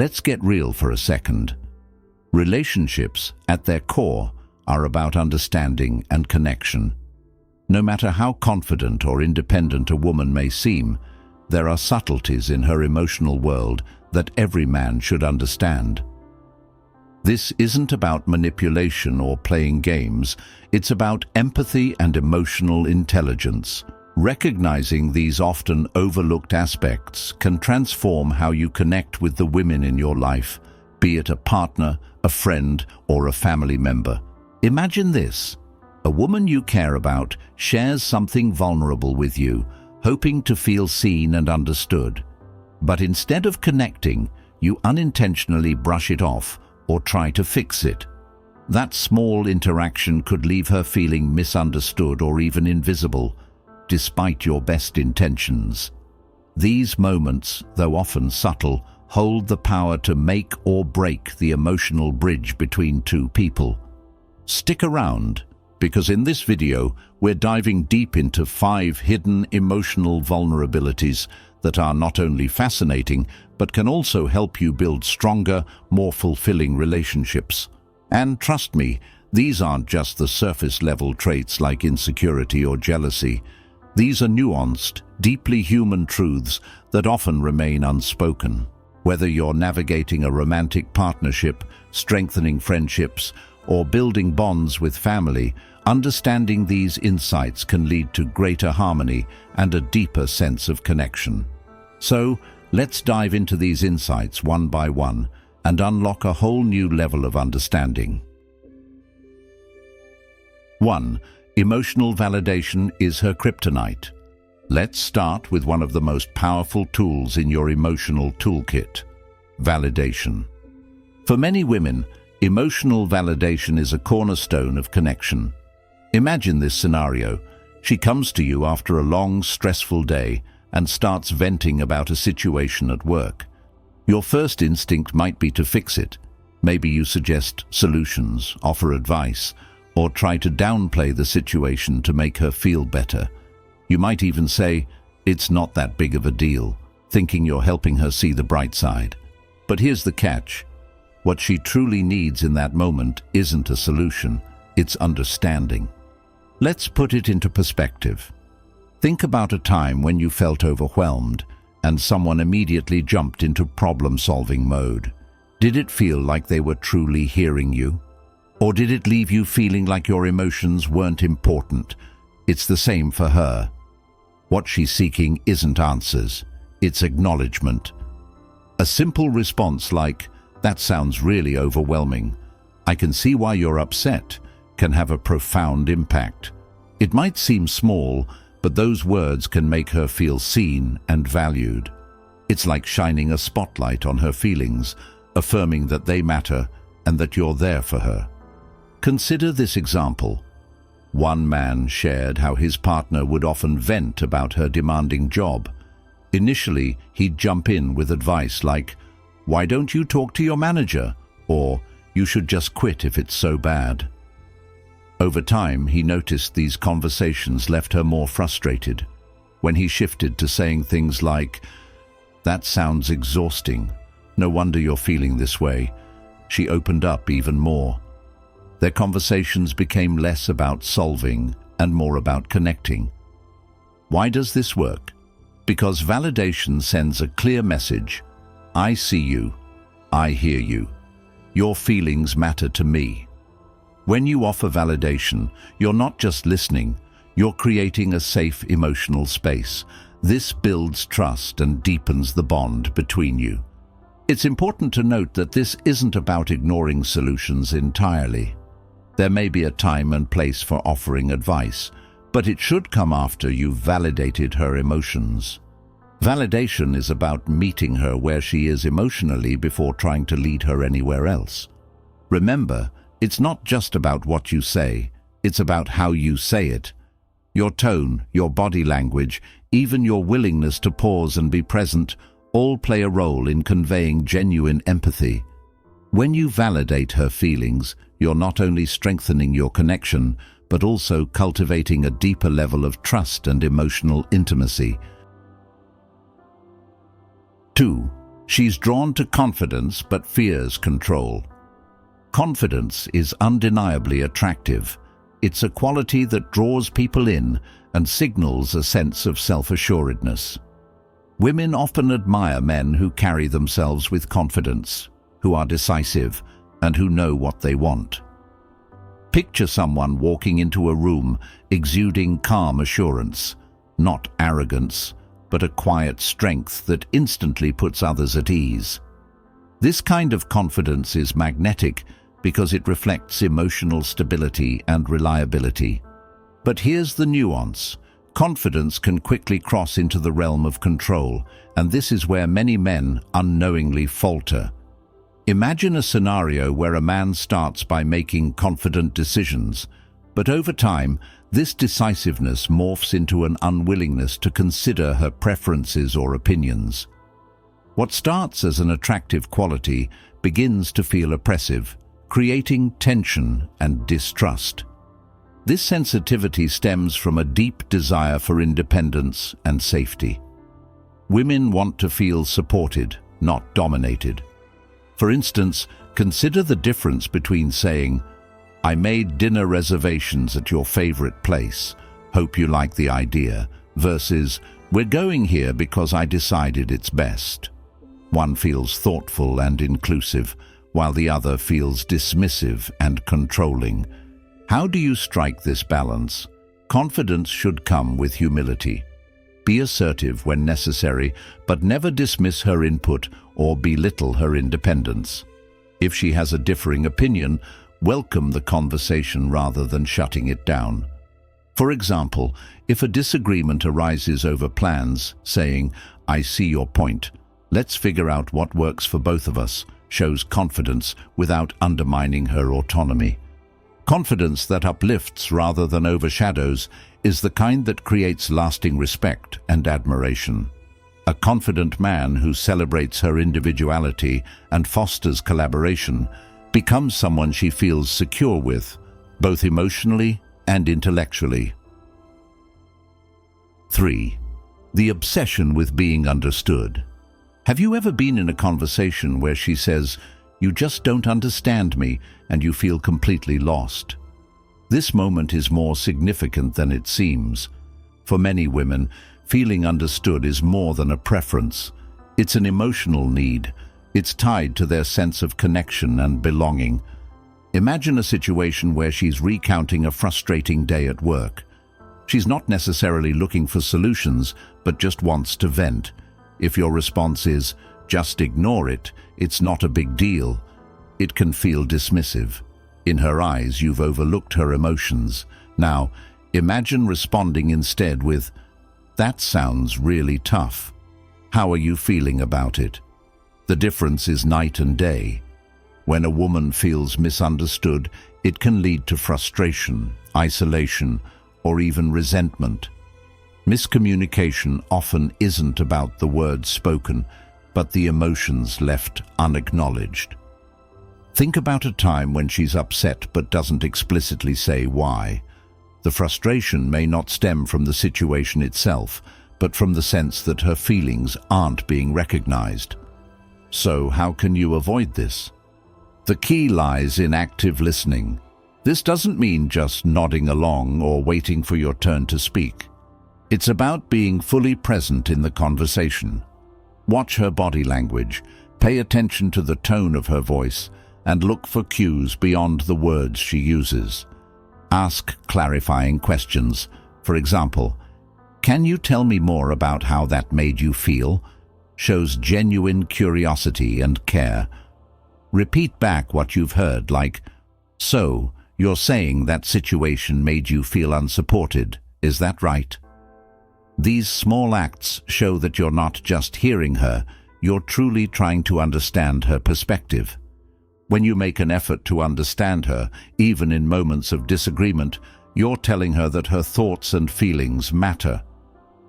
Let's get real for a second. Relationships, at their core, are about understanding and connection. No matter how confident or independent a woman may seem, there are subtleties in her emotional world that every man should understand. This isn't about manipulation or playing games, it's about empathy and emotional intelligence. Recognizing these often overlooked aspects can transform how you connect with the women in your life, be it a partner, a friend, or a family member. Imagine this. A woman you care about shares something vulnerable with you, hoping to feel seen and understood. But instead of connecting, you unintentionally brush it off or try to fix it. That small interaction could leave her feeling misunderstood or even invisible, despite your best intentions. These moments, though often subtle, hold the power to make or break the emotional bridge between two people. Stick around, because in this video, we're diving deep into 5 hidden emotional vulnerabilities that are not only fascinating, but can also help you build stronger, more fulfilling relationships. And trust me, these aren't just the surface-level traits like insecurity or jealousy. These are nuanced, deeply human truths that often remain unspoken. Whether you're navigating a romantic partnership, strengthening friendships, or building bonds with family, understanding these insights can lead to greater harmony and a deeper sense of connection. So, let's dive into these insights one by one and unlock a whole new level of understanding. 1. Emotional validation is her kryptonite. Let's start with one of the most powerful tools in your emotional toolkit: validation. For many women, emotional validation is a cornerstone of connection. Imagine this scenario. She comes to you after a long, stressful day and starts venting about a situation at work. Your first instinct might be to fix it. Maybe you suggest solutions, offer advice, or try to downplay the situation to make her feel better. You might even say, "It's not that big of a deal," thinking you're helping her see the bright side. But here's the catch. What she truly needs in that moment isn't a solution, it's understanding. Let's put it into perspective. Think about a time when you felt overwhelmed and someone immediately jumped into problem-solving mode. Did it feel like they were truly hearing you? Or did it leave you feeling like your emotions weren't important? It's the same for her. What she's seeking isn't answers, it's acknowledgement. A simple response like, "That sounds really overwhelming. I can see why you're upset," can have a profound impact. It might seem small, but those words can make her feel seen and valued. It's like shining a spotlight on her feelings, affirming that they matter and that you're there for her. Consider this example. One man shared how his partner would often vent about her demanding job. Initially, he'd jump in with advice like, "Why don't you talk to your manager?" or "You should just quit if it's so bad." Over time, he noticed these conversations left her more frustrated. When he shifted to saying things like, "That sounds exhausting. No wonder you're feeling this way," she opened up even more. Their conversations became less about solving and more about connecting. Why does this work? Because validation sends a clear message. I see you. I hear you. Your feelings matter to me. When you offer validation, you're not just listening, you're creating a safe emotional space. This builds trust and deepens the bond between you. It's important to note that this isn't about ignoring solutions entirely. There may be a time and place for offering advice, but it should come after you've validated her emotions. Validation is about meeting her where she is emotionally before trying to lead her anywhere else. Remember, it's not just about what you say, it's about how you say it. Your tone, your body language, even your willingness to pause and be present all play a role in conveying genuine empathy. When you validate her feelings, you're not only strengthening your connection, but also cultivating a deeper level of trust and emotional intimacy. 2. She's drawn to confidence but fears control. Confidence is undeniably attractive. It's a quality that draws people in and signals a sense of self-assuredness. Women often admire men who carry themselves with confidence, who are decisive, and who know what they want. Picture someone walking into a room exuding calm assurance, not arrogance, but a quiet strength that instantly puts others at ease. This kind of confidence is magnetic because it reflects emotional stability and reliability. But here's the nuance. Confidence can quickly cross into the realm of control, and this is where many men unknowingly falter. Imagine a scenario where a man starts by making confident decisions, but over time, this decisiveness morphs into an unwillingness to consider her preferences or opinions. What starts as an attractive quality begins to feel oppressive, creating tension and distrust. This sensitivity stems from a deep desire for independence and safety. Women want to feel supported, not dominated. For instance, consider the difference between saying, "I made dinner reservations at your favorite place. Hope you like the idea," versus, "We're going here because I decided it's best." One feels thoughtful and inclusive, while the other feels dismissive and controlling. How do you strike this balance? Confidence should come with humility. Be assertive when necessary, but never dismiss her input or belittle her independence. If she has a differing opinion, welcome the conversation rather than shutting it down. For example, if a disagreement arises over plans, saying, "I see your point. Let's figure out what works for both of us," shows confidence without undermining her autonomy. Confidence that uplifts rather than overshadows is the kind that creates lasting respect and admiration. A confident man who celebrates her individuality and fosters collaboration becomes someone she feels secure with, both emotionally and intellectually. 3. The obsession with being understood. Have you ever been in a conversation where she says, "You just don't understand me," and you feel completely lost? This moment is more significant than it seems. For many women, feeling understood is more than a preference. It's an emotional need. It's tied to their sense of connection and belonging. Imagine a situation where she's recounting a frustrating day at work. She's not necessarily looking for solutions, but just wants to vent. If your response is, "Just ignore it, it's not a big deal," it can feel dismissive. In her eyes, you've overlooked her emotions. Now, imagine responding instead with, "That sounds really tough. How are you feeling about it?" The difference is night and day. When a woman feels misunderstood, it can lead to frustration, isolation, or even resentment. Miscommunication often isn't about the words spoken, but the emotions left unacknowledged. Think about a time when she's upset but doesn't explicitly say why. The frustration may not stem from the situation itself, but from the sense that her feelings aren't being recognized. So how can you avoid this? The key lies in active listening. This doesn't mean just nodding along or waiting for your turn to speak. It's about being fully present in the conversation. Watch her body language, pay attention to the tone of her voice, and look for cues beyond the words she uses. Ask clarifying questions. For example, "Can you tell me more about how that made you feel?" Shows genuine curiosity and care. Repeat back what you've heard, like, "So, you're saying that situation made you feel unsupported, is that right?" These small acts show that you're not just hearing her, you're truly trying to understand her perspective. When you make an effort to understand her, even in moments of disagreement, you're telling her that her thoughts and feelings matter.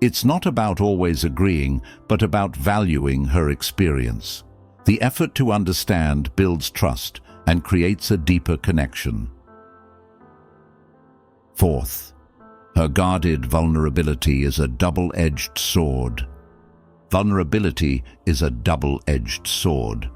It's not about always agreeing, but about valuing her experience. The effort to understand builds trust and creates a deeper connection. 4th, her guarded vulnerability is a double-edged sword. Vulnerability is a double-edged sword.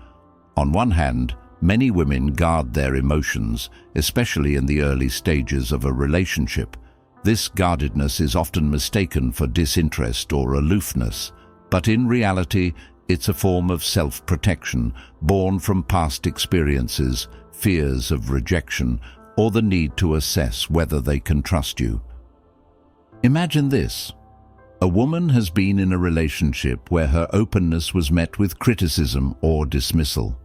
On one hand, many women guard their emotions, especially in the early stages of a relationship. This guardedness is often mistaken for disinterest or aloofness, but in reality, it's a form of self-protection born from past experiences, fears of rejection, or the need to assess whether they can trust you. Imagine this. A woman has been in a relationship where her openness was met with criticism or dismissal.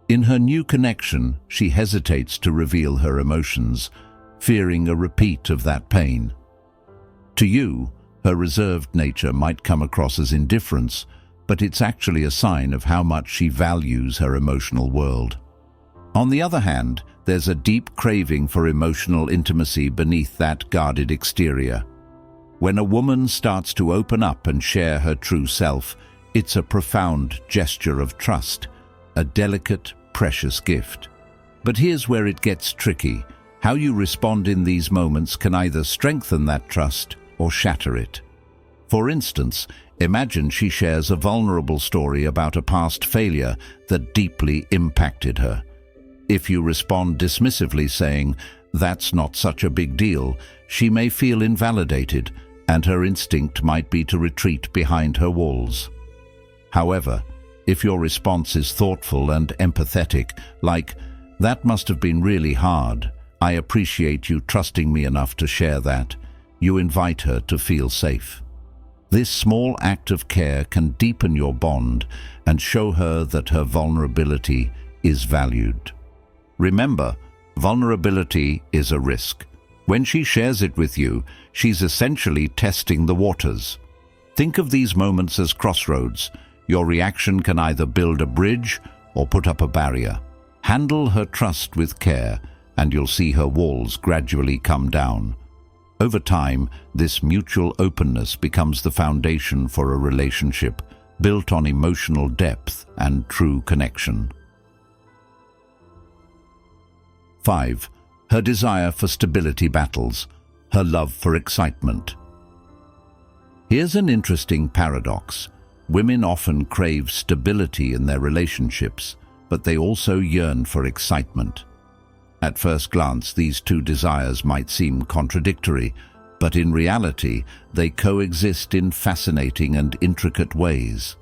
In her new connection, she hesitates to reveal her emotions, fearing a repeat of that pain. To you, her reserved nature might come across as indifference, but it's actually a sign of how much she values her emotional world. On the other hand, there's a deep craving for emotional intimacy beneath that guarded exterior. When a woman starts to open up and share her true self, it's a profound gesture of trust, a delicate, precious gift. But here's where it gets tricky. How you respond in these moments can either strengthen that trust or shatter it. For instance, imagine she shares a vulnerable story about a past failure that deeply impacted her. If you respond dismissively saying, "That's not such a big deal," she may feel invalidated, and her instinct might be to retreat behind her walls. However, if your response is thoughtful and empathetic, like, "That must have been really hard. I appreciate you trusting me enough to share that," you invite her to feel safe. This small act of care can deepen your bond and show her that her vulnerability is valued. Remember, vulnerability is a risk. When she shares it with you, she's essentially testing the waters. Think of these moments as crossroads. Your reaction can either build a bridge or put up a barrier. Handle her trust with care, and you'll see her walls gradually come down. Over time, this mutual openness becomes the foundation for a relationship built on emotional depth and true connection. 5. Her desire for stability battles, her love for excitement. Here's an interesting paradox. Women often crave stability in their relationships, but they also yearn for excitement. At first glance, these two desires might seem contradictory, but in reality, they coexist in fascinating and intricate ways.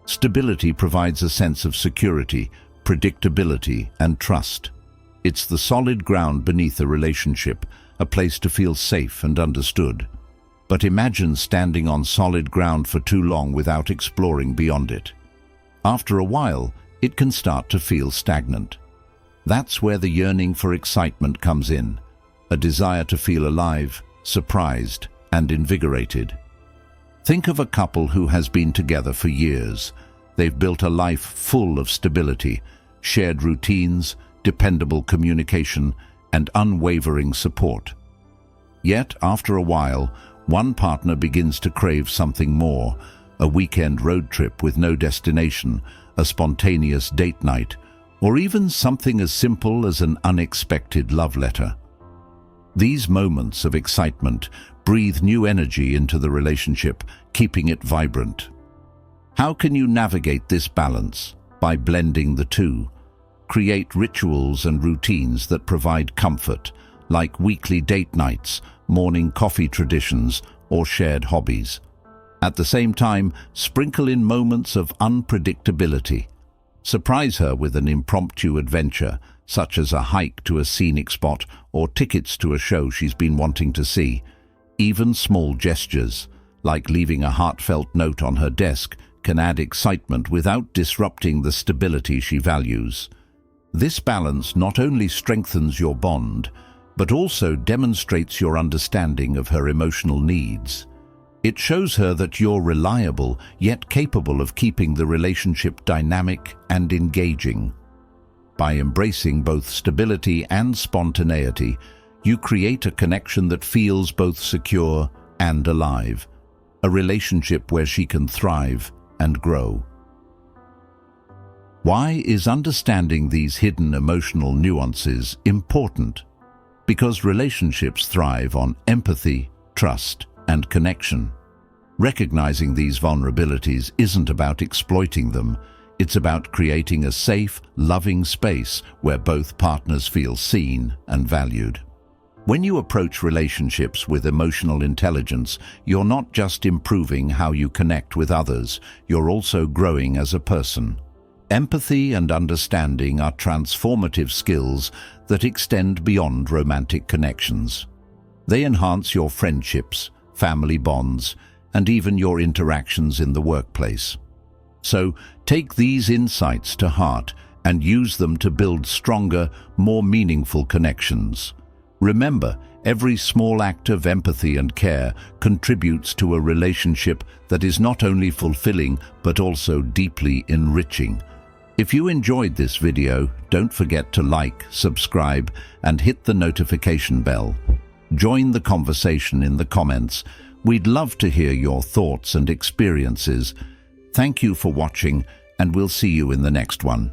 Stability provides a sense of security, predictability, and trust. It's the solid ground beneath a relationship, a place to feel safe and understood. But imagine standing on solid ground for too long without exploring beyond it. After a while, it can start to feel stagnant. That's where the yearning for excitement comes in, a desire to feel alive, surprised, and invigorated. Think of a couple who has been together for years. They've built a life full of stability, shared routines, dependable communication, and unwavering support. Yet, after a while, one partner begins to crave something more, a weekend road trip with no destination, a spontaneous date night, or even something as simple as an unexpected love letter. These moments of excitement breathe new energy into the relationship, keeping it vibrant. How can you navigate this balance? By blending the two. Create rituals and routines that provide comfort, like weekly date nights, morning coffee traditions, or shared hobbies. At the same time, sprinkle in moments of unpredictability. Surprise her with an impromptu adventure, such as a hike to a scenic spot or tickets to a show she's been wanting to see. Even small gestures, like leaving a heartfelt note on her desk, can add excitement without disrupting the stability she values. This balance not only strengthens your bond, but also demonstrates your understanding of her emotional needs. It shows her that you're reliable, yet capable of keeping the relationship dynamic and engaging. By embracing both stability and spontaneity, you create a connection that feels both secure and alive, a relationship where she can thrive and grow. Why is understanding these hidden emotional nuances important? Because relationships thrive on empathy, trust, and connection. Recognizing these vulnerabilities isn't about exploiting them. It's about creating a safe, loving space where both partners feel seen and valued. When you approach relationships with emotional intelligence, you're not just improving how you connect with others, you're also growing as a person. Empathy and understanding are transformative skills that extend beyond romantic connections. They enhance your friendships, family bonds, and even your interactions in the workplace. So, take these insights to heart and use them to build stronger, more meaningful connections. Remember, every small act of empathy and care contributes to a relationship that is not only fulfilling but also deeply enriching. If you enjoyed this video, don't forget to like, subscribe, and hit the notification bell. Join the conversation in the comments. We'd love to hear your thoughts and experiences. Thank you for watching, and we'll see you in the next one.